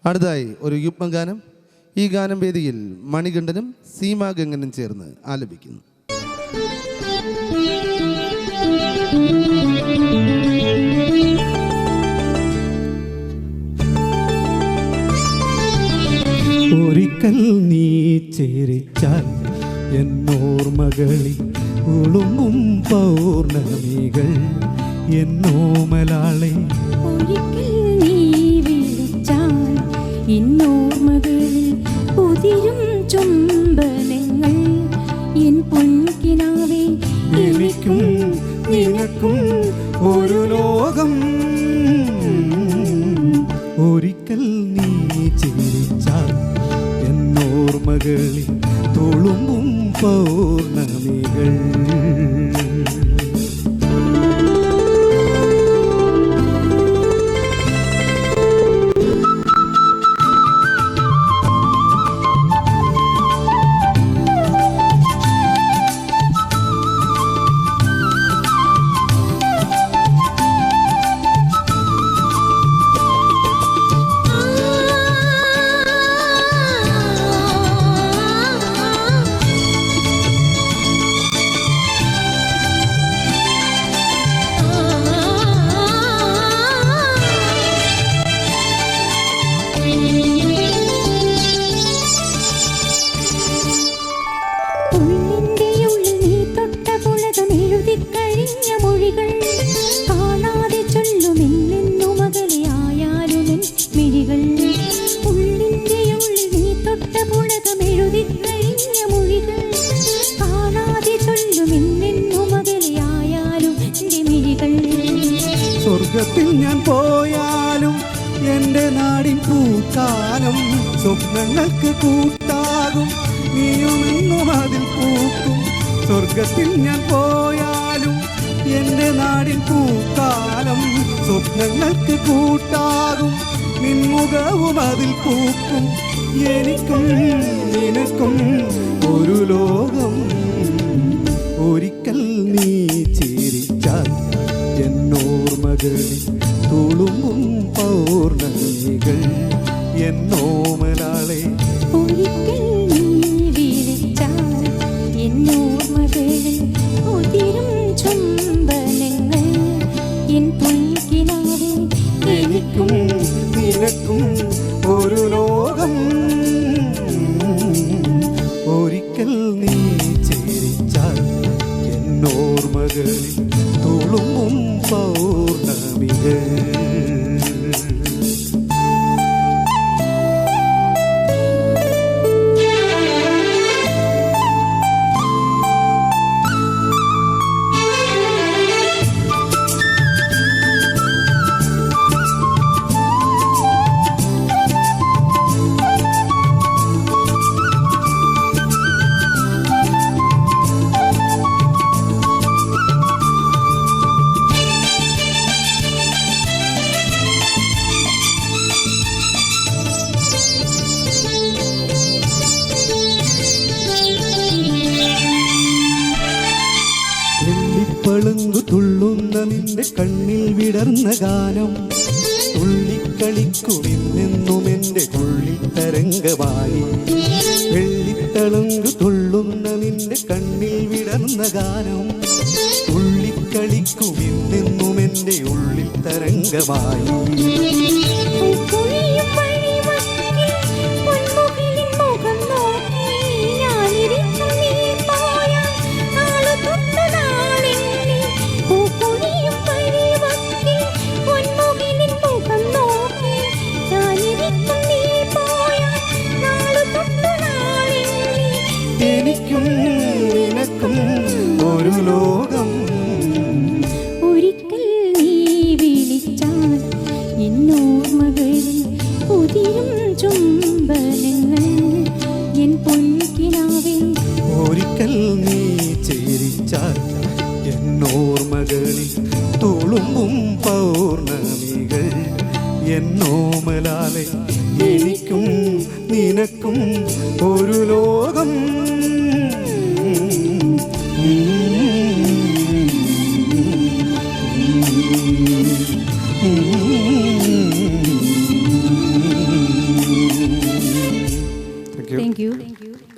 അടുത്തതായി ഒരു യുഗ്മഗാനം. ഈ ഗാനം വേദിയിൽ മണികണ്ഠനും സീമാഗംഗനും ചേർന്ന് ആലപിക്കുന്നു. ഒരിക്കൽ നീ ചേരിച്ചാൽ എന്നോർമകളിൽ ഉളുമ്പും പൗർണമികൾ എന്നോമലാളെ. ഒരിക്കൽ നീ വിളിച്ചാൽ എന്നോർമകളിൽ ഉതിരും ചുംബനങ്ങൾ എൻ പൊൻകിനാവേ. എനിക്കും നിനക്കും ഒരു ലോകം. ഒരിക്കൽ നീ ചിരിച്ചാൽ എന്നോർമകളിൽ തുളുമ്പും പൗർണമികൾ. സ്വർഗത്തിൽ ഞാൻ പോയാലും എൻ്റെ നാടിൻ പൂക്കാലം സ്വപ്നങ്ങൾക്ക് കൂട്ടാകും നീയുമെന്നും അതിൽ പൂക്കും. സ്വർഗത്തിൽ ഞാൻ പോയാലും എൻ്റെ നാടിൻ പൂക്കാലം സ്വപ്നങ്ങൾക്ക് കൂട്ടാകും നിൻമുഖവും അതിൽ പൂക്കും. എനിക്കും നിനക്കും ഒരു ലോകം. ഒരിക്കൽ നീ ചിരിച്ചാൽ എന്നോർമകളിൽ തുളുമ്പും പൗർണമികൾ എന്നോമലാളെ. ഒരിക്കൽ നീ വിളിച്ചാൽ എന്നോർമകളിൽ ഉതിരും ചുംബനങ്ങൾ എൻ പൊൻകിനാവേ. എനിക്കും നിനക്കും ഒരു ലോകം. ഒരിക്കൽ നീ ചിരിച്ചാൽ എന്നോർമകളിൽ തുളുമ്പും പൗർണമികൾ. പളുങ്കു തുള്ളുന്ന നിന്റെ കണ്ണിൽ വിടർന്ന ഗാനം തുള്ളിക്കളിക്കുമെന്നെന്നും എൻ്റെ ഉള്ളിൽ തരംഗമായി. വെള്ളിത്തളുങ്കു തുള്ളുന്ന നിന്റെ കണ്ണിൽ വിടർന്ന ഗാനം തുള്ളിക്കളിക്കുമെന്നെന്നും എൻ്റെ ഉള്ളിൽ തരംഗമായി. എനിക്കും നിനക്കും ഒരു ലോകം. ഒരിക്കൽ നീ വിളിച്ചാൽ എന്നോർമകളിൽ ഉതിരും ചുംബനങ്ങൾ എൻ പൊൻകിനാവേ. ഒരിക്കൽ നീ ചേരിച്ചാൽ എന്നോർമകളിൽ തുളുമ്പും പൗർണമികൾ എന്നോമലാലെ. എനിക്കും നിനക്കും ഒരു ലോകം. Thank you. Thank you.